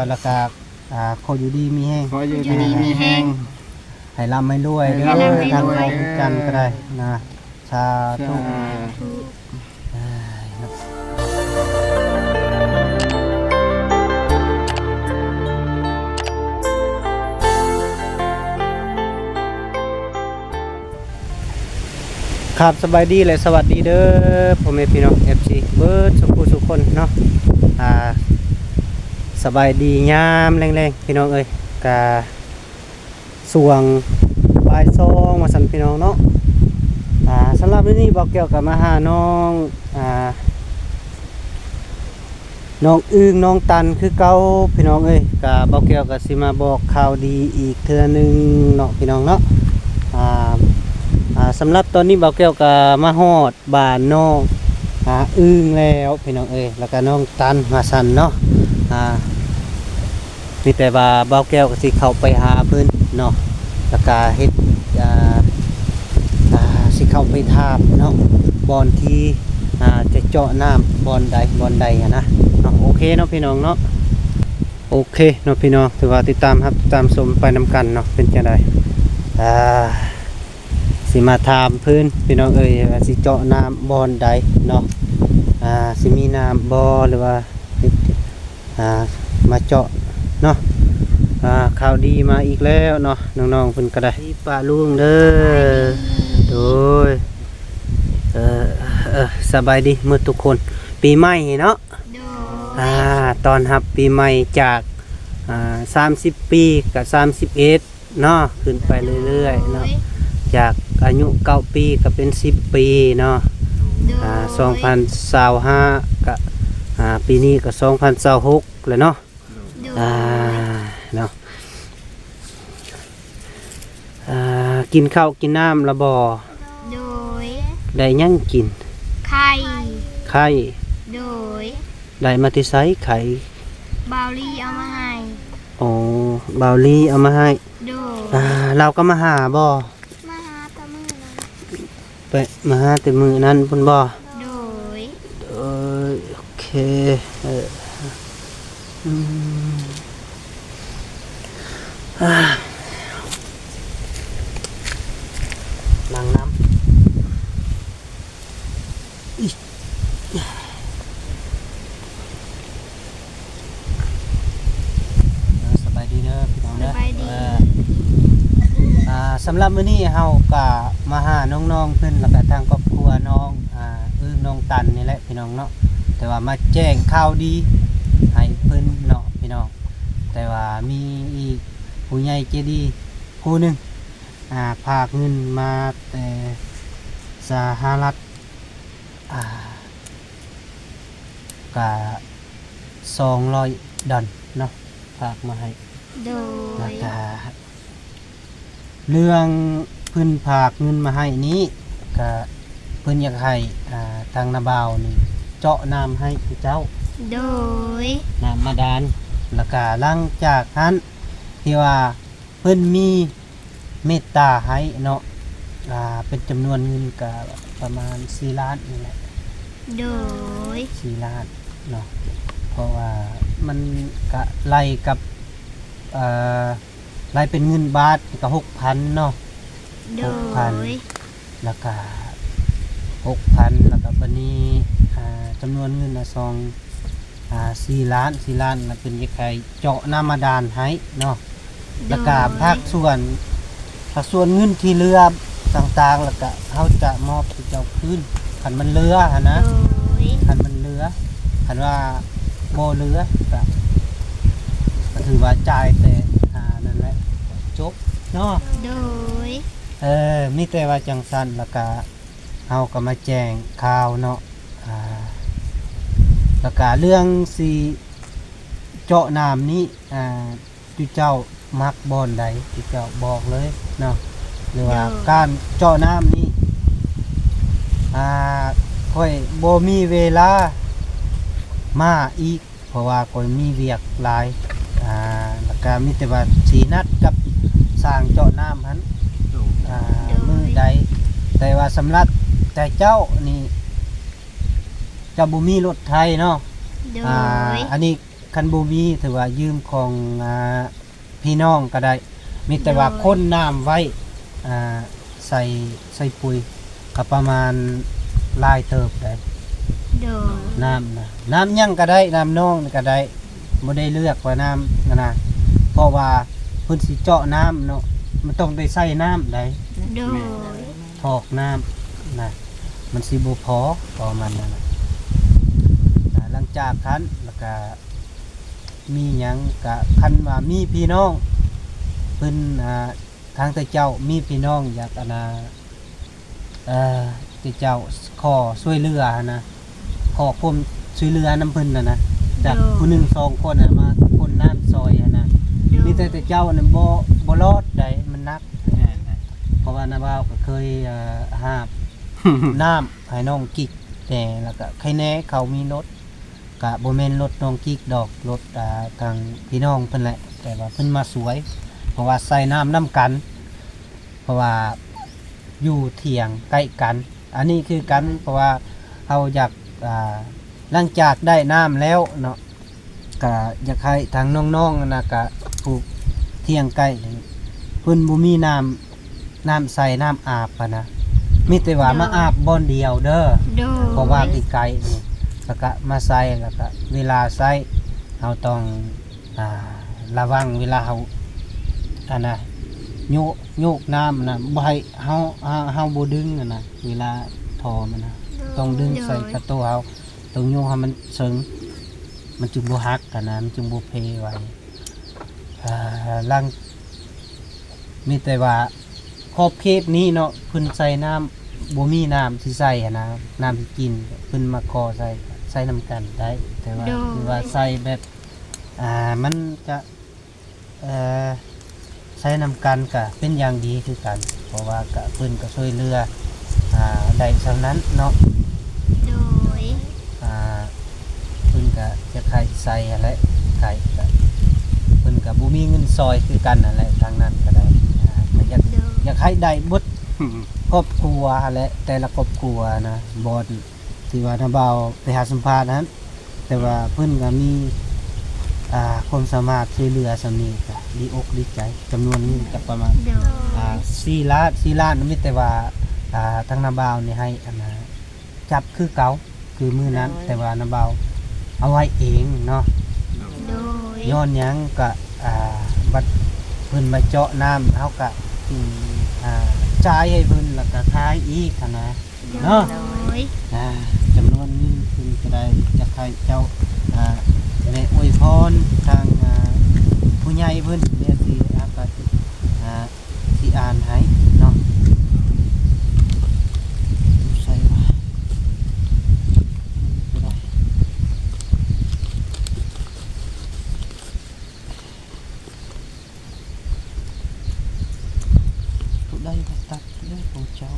แล้วก็ขออยู่ดีมีแห้ง ขออยู่ดีมีแห้ง ให้ร่ำให้รวยเด้อทางเราจันก็ได้นะสาธุ ครับสบายดีเลยสวัสดีเด้อพ่อแม่พี่น้อง FC เบิร์ดสุขคนเนาะสบายดียามแรงๆพี่น้องเอ้ยกะสวงปลายซองมาสั่นพี่น้องเนาะสำหรับวันนี้บอกเกี่ยวกับมาหาน้องน้องอึ้งน้องตันคือเก่าพี่น้องเอ้ยกะบอกเกี่ยวกับสิมาบอกข่าวดีอีกเทื่อนึงเนาะพี่น้องเนาะสำหรับตอนนี้เบาแก้วกับมาฮอดบ้านน้องอึ้งแล้วพี่น้องเอ้ยแล้วก็น้องตันมาสั่นเนาะมีแต่ว่าเบาแก้วก็สิเข้าไปหาเพิ่นเนาะแล้วก็เฮ็ดสิเข้าไปถามเนาะบอนที่จะเจาะน้ำบอนใดนะเนาะโอเคเนาะพี่น้องเนาะโอเคเนาะพี่น้องถือว่าติดตามครับตามชมไปนำกันเนาะเป็นจังไดสิมาถามพื้นพี่น้องเอ้ยสิเจาะน้ำบอนใดเนาะสิมีน้ำบ่อหรือว่ามาเจาะเนาะข่าวดีมาอีกแล้วเนาะน้องๆเพิ่นก็ได้ป้าลุงเด้อโดยสบายดีหมดทุกคนปีใหม่เนาะตอนรับปีใหม่จาก30 ปีกับ31เนาะขึ้นไปเรื่อยๆเนาะจากอายุ9 ปีก็เป็น10 ปีเนาะ2025ก็ปีนี้ก็2026เลยเนาะเนาะกินข้าวกินน้ำละบ่โดยได้ยังกินไข่โดยได้มาที่ไสไข่บาวลี่เอามาให้อ๋บาวลี่เอามาให้โดยเราก็มาหาบ่มาหาตะมือนั้นไปมาหาแต่มือนั้นพุ่นบ่โดยโอเคล้างน้ำสบายดีเด้อพี่น้องเด้อสำหรับมื้อนี้เฮาก็มาหาน้องๆเพิ่นแล้วก็ทางครอบครัวน้องน้องตันนี่แหละพี่น้องเนาะแต่ว่ามาแจ้งข่าวดีให้เพิ่นเนาะพี่น้องแต่ว่ามีอีกผู้ใหญ่ใจดีผู้หนึงฝากเงินมาแต่สหรัฐก็$200เนาะฝากมาให้โดยเรื่องเพิ่นฝากเงินมาให้นี้ก็เพิ่นอยากให้ทางนาบาวนี่เจาะน้ำให้เจ้าโดยน้ำมาดานแล้วก็หลังจากนั้นที่ว่าเพิ่นมีเมตตาให้เนาะเป็นจำนวนเงินก็ประมาณ4 ล้านนี่แหละโดย4 ล้านเนาะเพราะว่ามันก็ไล่กับไล่เป็นเงินบาทก็6,000เนาะ6,000แล้วก็6,000แล้วก็บัดนี้จำนวนเงิน4 ล้านแล้วเป็นยังไงเจาะน้ำมาดานให้เนาะแล้วก็ภาคส่วนเงินที่เหลือต่างๆแล้วก็เขาจะมอบให้เจ้าคืนคันมันเหลือนะคันมันเหลือคันว่าบ่เหลือก็ถือว่าจ่ายแต่นั่นแหละจบเนาะโดยมีแต่ว่าจังซั่นแล้วก็เฮาก็มาแจ้งข่าวเนาะแล้วก็เรื่องสิเจาะน้ำนี้ที่เจ้ามักบ่อนใดที่เจ้าบอกเลยเนาะหรือว่าการเจาะน้ำนี้ค่อยบ่มีเวลามาอีกเพราะว่าค่อยมีเวียกหลายแล้วก็มีแต่ว่าสีนัดกับสร้างเจาะน้ำหันมือใดแต่ว่าสำหรับแต่เจ้านี่จะบ่มีรถไทยเนาะอันนี้ คันบ่มีถือว่ายืมของพี่น้องก็ได้มีแต่ว่าคนน้ำไว้อ่าใส่ปุ๋ยก็ประมาณลายเติบได้ โดย น้ำนะน้ำหยังก็ได้น้ำน้องก็ได้บ่ได้เลือกว่าน้ำนะเพราะว่าเพิ่นสิเจาะน้ำเนาะมันต้องได้ใส่น้ำได้ โดย ทอกน้ำนะมันสิบ่พอประมาณนั้นนะหลังจากนั้นแล้วก็มีหยังก็คันว่ามีพี่น้องเพิ่นทางแต่เจ้ามีพี่น้องอยากแต่เจ้าขอช่วยเหลือนะขอความช่วยเหลือนำเพิ่นนะจากผู้หนึ่งสองคนมาคนน้ำซอยนะมีแต่เจ้าน่ะบ่รอดได้มันนัก เพราะว่านาบ่าวก็เคยหาบ น้ำให้น้องกิ๊กแต่แล้วก็ใครแน่เขามีรถก็บ่แม่นรถน้องกิ๊กดอกรถทางพี่น้องเพิ่นแหละแต่ว่าเพิ่นมาสวย เพราะว่าใส่น้ำนํกัน เพราะว่าอยู่เถียงใกล้กัน อันนี้คือกันเพราะว่าเราอยากหลังจากได้น้ำแล้วเนาะก็อยากให้ทางน้องๆนะก็ปลูกเถียงใกล้เพิ่นบ่มีน้ำใส่น้ำอาบปะนะมีแต่ว่ามาอาบบ่อนเดียวเด้อ โดย เพราะว่าไกลๆนี่แล้วก็มาใส่แล้วก็เวลาใส่เราต้องระวังเวลาเราโยกน้ำนะบ่ให้เฮาบ่ดึงนะเวลาทอมันนะต้องดึงใส่กระโตัวเฮาต้องโยกให้มันซึ้งมันจึงบ่หักกันนะมันจึงบ่เพไว้ลังมีแต่ว่าขอบเขตนี้เนาะเพิ่นใส่น้ำบ่มีน้ำที่ใส่นะน้ำที่กินเพิ่นมาขอใส่น้ำกันได้แต่ว่าคือว่าใส่แบบมันจะใช้น้ำกันก็เป็นอย่างดีคือกันเพราะว่าก็เพิ่นก็ช่วยเหลือได้เท่านั้นเนาะ โดย เพิ่นก็จะใครใส่อะไรใครก็เพิ่นก็บ่มีเงินซอยคือกันนั่นแหละทางนั้นก็ได้ก็อยากให้ได้เบิดครอบครัวแหละแต่ละครอบครัวนะบ่ที่ว่านาบ่าวไปหาสัมภาษณ์นั้นแต่ว่าเพิ่นก็มีความสามารถช่วยเหลือสำนี้ก็ดีอกดีใจจำนวนเงินก็ประมาณ โดย 4 ล้านมีแต่ว่าทางนาบ่าวนี่ให้จับคือเก่าคือมื้อนั้นแต่ว่านาบ่าวเอาไว้เองเนาะ โดย ย้อนหยังก็บัดเพิ่นมาเจาะน้ำเฮาก็จ่ายให้เพิ่นแล้วก็ขายอีกหั้นนะเนาะ โดย จำนวนเงินเพิ่นก็ได้จะให้เจ้าได้อวยพรทางผู้ใหญ่เพิ่นเนี่ยสิก็สิอ่านให้เนาะใส่ว่าก็ได้ tụi đây là tắt đấy con cháu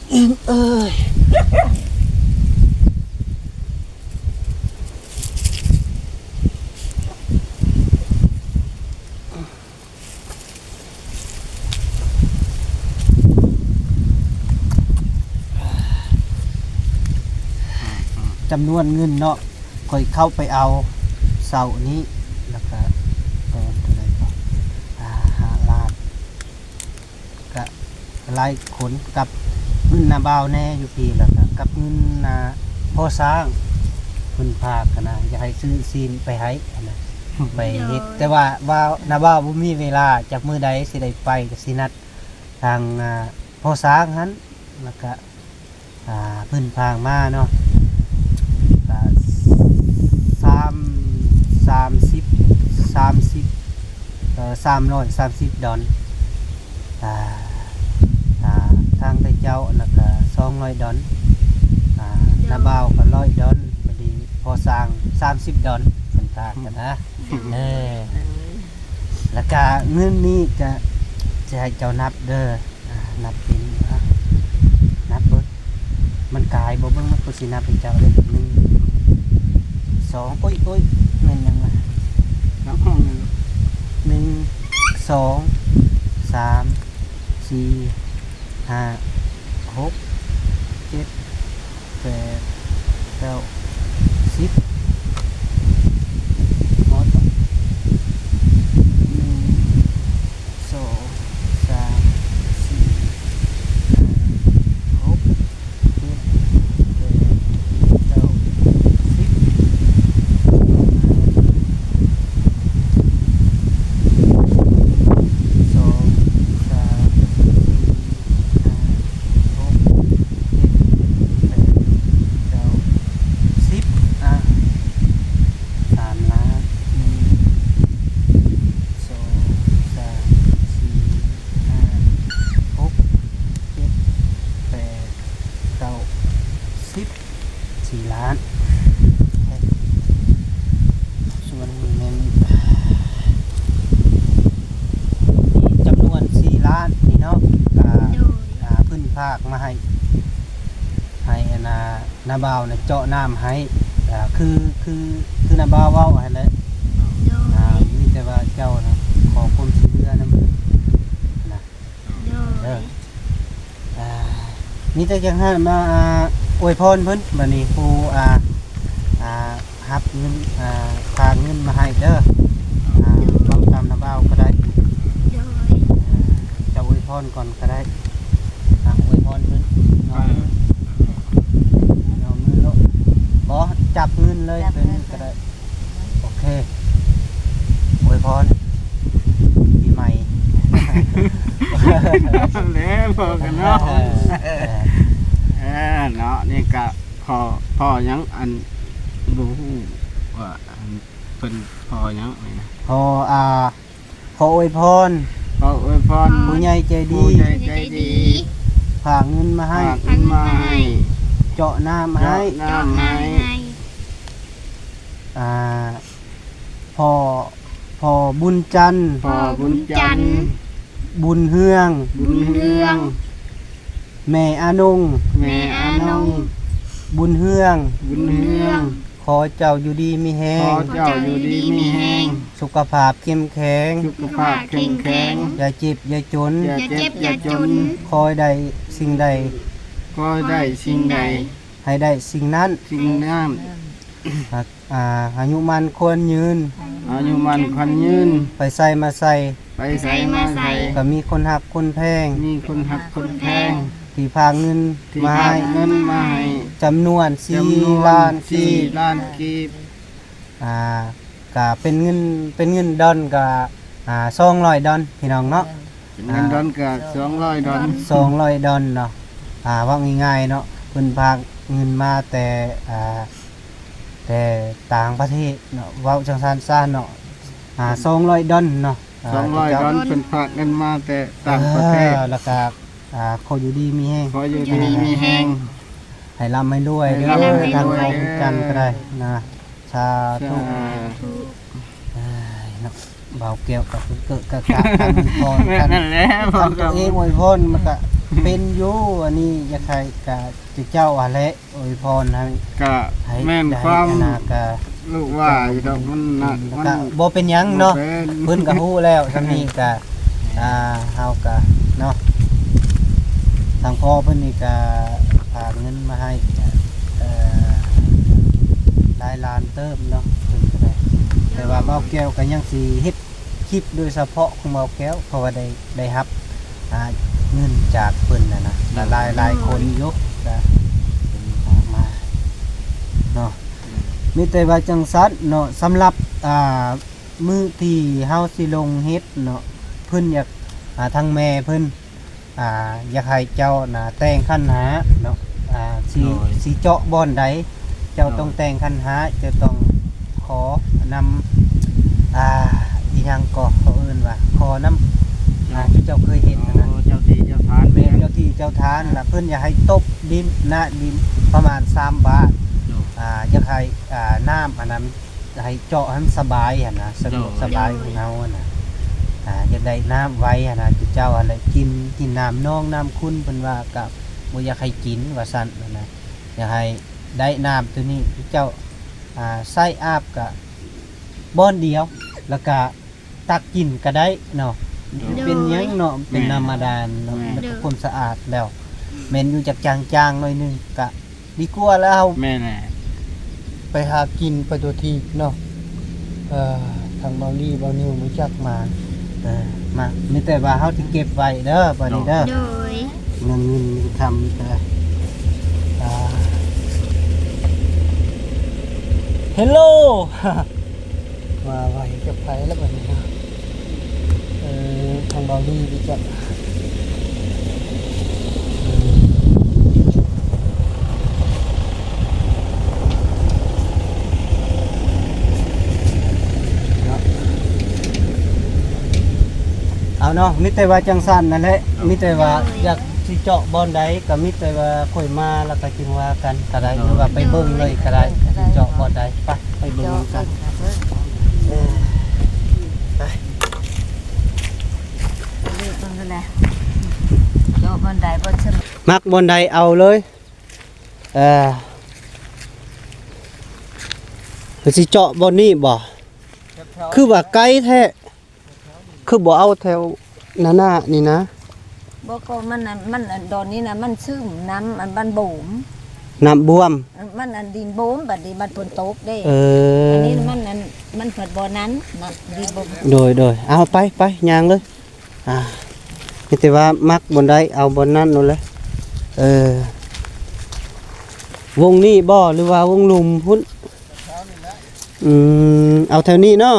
Yên ơiจำนวนเงินเนาะค่อยเข้าไปเอาเสาร์นี้แล้วก็เท่าไหร่ก็5 ล้านก็ไล่ขนกับเงินนาบ่าวแน่อยู่ปีแล้วก็กับเงินพ่อสร้างคุณพากันนะอยากให้ซื้อซีนไปให้นะไปเฮ็ดแต่ว่านาบ่าวบ่มีเวลาจากมื้อใดสิได้ไปก็สินัดทางพ่อสร้างหันแล้วก็เพิ่นพางมาเนาะ330 ดอลทางไปเจ้าแล้วก็200 ดอลนาบ่าวก็100 ดอลพอดีพอสร้าง30 ดอลเป็นทางกันนะแล้วก็เงินนี้จะให้เจ้านับเด้อนับเป็นนับเบิด มันกายบ่เบิ่งมันก็สินับให้เจ้าเลย1 2โอ้ยแม่นยังวะ น้ำห้องนึง 1 2 3 4 5 6 7 8 9 10หมด1 2 3 4 5 6 7 8 9 10 4 ล้านส่วนนี้เงินจำนวน4 ล้านนี่เนาะก็ โดย เพิ่นภาคมาให้อันนาบ่าวน่ะเจาะน้ำให้คือนาบ่าวเว้าให้แหละ โดย มีแต่ว่าเจ้านะขอความช่วยเหลือนำนะ โดย มีแต่จังให้มาอวยพรเพิ่นบัดนี้ผู้รับเงินฝากเงินมาให้เด้อฟังตามนาบ่าวก็ได้ โดย จะอวยพรก่อนก็ได้อวยพรเพิ่นเอามือลงบ่จับเงินเลยเป็นก็ได้โอเคอวยพรปีใหม่ แล้วพอกันเนาะเนาะนี่ก็พอยังอันบ่ฮู้ว่าอันเพิ่นพอยังนี่นะ ขออวยพร พออวยพร ผู้ใหญ่ใจดี ผู้ใหญ่ใจดี ฝากเงินมาให้ ฝากขึ้นมาให้ เจาะน้ำให้ น้ำให้ อ่าพ่อบุญจันทร์ พอบุญจันทร์ บุญเฮือง บุญเฮือง แม่อานง แม่อานง บุญเฮือง บุญเฮือง ขอเจ้าอยู่ดีมีแฮ ของ เจ้าอยู่ดีมีแห้ง สุขภาพเข้มแข็ง สุขภาพแข็งแข็ง อย่าเจ็บอย่าจน อย่าเจ็บอย่าจน คอยได้สิ่งใด ก็ได้สิ่งใด ให้ได้สิ่งนั้น สิ่งนั้น อายุมันควรยืน อายุมันขวัญยืน ไปใส่มาใส่ ไปใส่มาใส่ ก็มีคนหักคนแพง มีคนหักคนแพง ที่พาเงิน ที่ มา ให้ ให้ เงินมาให้ จำนวน จำนวน 4 ล้าน 4 ล้านกีบ ก็เป็นเงินดอนก็200 ดอนพี่น้องเนาะ เป็นเงินดอนก็200 ดอน 200 ดอนเนาะว่าง่ายๆเนาะเพิ่นพาเงินมาแต่ต่างประเทศเนาะเว้าจังซั่นซ่านเนาะ200 ดอนเนาะ 200 ดอนเป็นฝากเงินมาแต่ต่างประเทศ แล้วก็ขออยู่ดีมีแฮง ขออยู่ดีมีแห้ง ให้ร่ำให้รวยเด้ ให้ร่ำให้ ทาง รวย ของจันทร์ก็ได้นะสาธุ เนาะเบาแก้วกับเกิดกะกะทำพรกัน นั่นแหละพอ ทำตั กั ว บ เองอวยพรมันก็เป็นอยู่อันนี้อยาใครกะจะเจ้าอะไรอวยพรให้ ก็แม่นความ นากะ ลูกว่าอยู่ดอกมันหนัก แล้ว มัน ก็บ่เป็นหยังเนาะ บ่ป็ เพิ่นก็ฮู้แล้วทำนี้กะเฮากะเนาะทางพ่อเพิ่นนี่ก็ฝากเงินมาให้หลายล้านเติมเนาะเพิ่นก็ได้แต่ว่าเบาแก้วก็ยังสิเฮ็ดคลิปโดยเฉพาะของเบาแก้วเพราะว่าได้รับเงินจากเพิ่นนะก็หลายคนอยกก็เป็นฝากมาเนาะมีแต่ว่าจังซัดเนาะสำหรับมื้อที่เฮาสิลงเฮ็ดเนาะเพิ่นอยากทางแม่เพิ่นอยากให้เจ้าน่ะแต่งคันหาเนาะสิเจาะบ่อนใดเจ้าต้องแต่งคันหาจะต้องขอนำอีหยังก็เขาเอิ้นว่าขอนำที่เจ้าเคยเห็นนะ เจ้าที่เจ้าทาน เป็ แม่ นเจ้าที่เจ้าทานล่ะเพิ่นอยากให้ตบดินหน้าดินประมาณ3 บาทอยากให้น้ำอันนั้นให้เจาะให้มันสบายหั่นนะสะดวกสบายของเฮาอะนะอยากได้น้ำไว้หั่นนะที่เจ้าอะไรกินน้ำนองน้ำคุณเพิ่นว่ากับบ่อยากให้กินว่าซั่นนะ อยากให้ได้น้ำตัวนี้ที่เจ้าใส่อาบก็บ่อนเดียวแล้วก็ตักกินก็ได้เนาะเป็นหยังเนาะเป็นน้ำบาดาลเนาะมันก็ความสะอาดแล้วแม่นอยู่จากจางๆหน่อยนึงก็ดีกว่าแล้ว แม่แหละ ไปหากินไปตัวทีเนาะทางเบาลี่เบานิวรู้จักมามามีแต่ว่าเฮาสิเก็บไว้เด้อบัดนี้เด้อ โดย เงินคำมีแต่เฮลโล มาไว้กับไผแล้วบัดนี้นะทางเบาลี่รู้จักเอาเนาะมิแต่ว่าจังสันนั่นแหละมิแต่ว่าอยากสิเจาะบอนใดก็มิแต่ว่าค่อยมาแล้วก็จึงว่ากันก็ได้หรือว่าไปเบิ่งเลยก็ได้สิเจาะบอนใดไปเบิ่งกันไป เลือกมันแหละโยบบันไดบนสม มักบอนใดเอาเลยสิเจาะบอนนี้บ่คือว่าไกลแท้คือบ่เอาแถวหน้านี่นะ บ่ก็มันอันดอนนี้นะมันซึมน้ำอันบันโบม น้ำบวม มันอันดินโบมบัดนี้มันฝนตกเด้ อั นนี้มันเผิดบ่อนั้นนะดินโบม โดยเอาไปย่างเลยมีแต่ว่ามักบนใดเอาบนนั้นนู่นเลยวงนี้บ่หรือว่าวงลุมพุ่นเอาแถวนี้เนาะ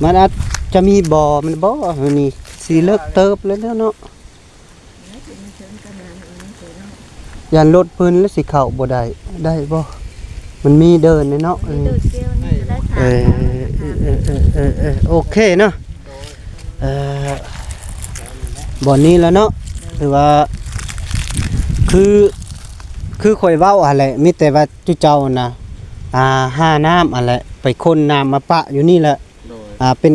มันอาจจะมีบ่อมันบ่นี่สีเลิกเติบแล้วเนาะยันรถเพิ่นแล้วสิเข้าบ่ได้บ่มันมีเดินเนาะ โดยเกี่ยวนี่จะได้ถาม โอเคเนาะบ่อนนี้แล้วเนาะถือว่าคือข่อยเว้าอะไรมีแต่ว่าจุเจ้านะห้าน้ำอะไรไปคนน้ำมาปะอยู่นี่แหละเป็น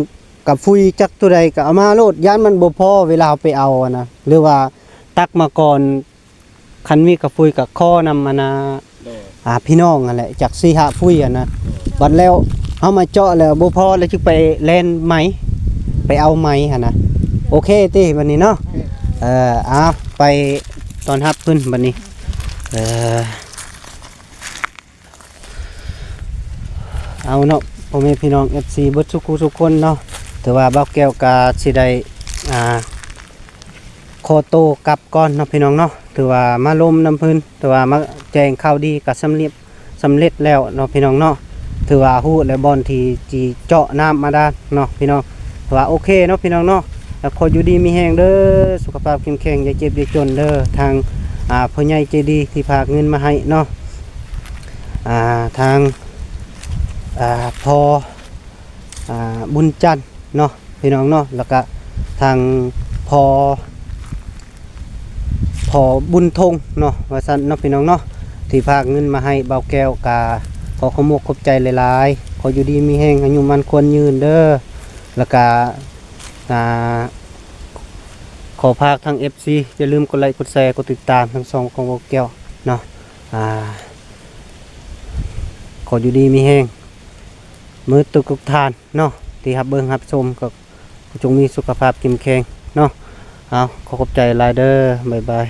กับฟุยจักตัวใดก็เอามาโลดย่านมันบ่พอเวลาเอาไปเอานะหรือว่าตักมาก่อนคันมีกับฟุยกับข้อนำมานะพี่น้องอะไรจาก4-5ฟุยนะบัดแล้วเอามาเจาะแล้วบ่พอแล้วจึงไปแล่นไหมไปเอาไหมหั่นนะโอเคติบัดนี้เนาะเอาไปตอนรับเพิ่นบัดนี้เอาเนาะพ่อแม่พี่น้อง FC เบิดทุกคนเนาะถือว่าเบาแก้วกาสิได้โคโตกลับก่อนเนาะพี่น้องเนาะถือว่ามาลมน้ำเพิ่นถือว่ามาแจ้งข่าวดีก็สำเร็จแล้วเนาะพี่น้องเนาะถือว่าฮู้และบ่อนที่จีเจาะน้ำมาได้เนาะพี่น้องถือว่าโอเคเนาะพี่น้องเนาะแล้วขออยู่ดีมีแรงเด้อสุขภาพเข้มแข็งอย่าเจ็บอย่าจนเด้อทางพ่อใหญ่ใจดีที่ฝากเงินมาให้เนาะทางพอบุญจันทร์เนาะพี่น้องเนาะแล้วก็ทางพอบุญทงเนาะว่าซั่นเนาะพี่น้องเนาะที่ฝากเงินมาให้เบาแก้วกาขอขอบขอบใจหลายๆขออยู่ดีมีแรงอายุมันควรยืนเด้อแล้วก็ขอพากทาง FC อย่าลืมกดไลค์กดแชร์กดติดตามทั้งสองของเบาแก้วเนาะขออยู่ดีมีแรงมือตุกทานเนาะที่รับเบิ่งรับชมก็จงมีสุขภาพเข้มแข็งเนาะเอาขอขอบใจหลายเด้อบ๊ายบาย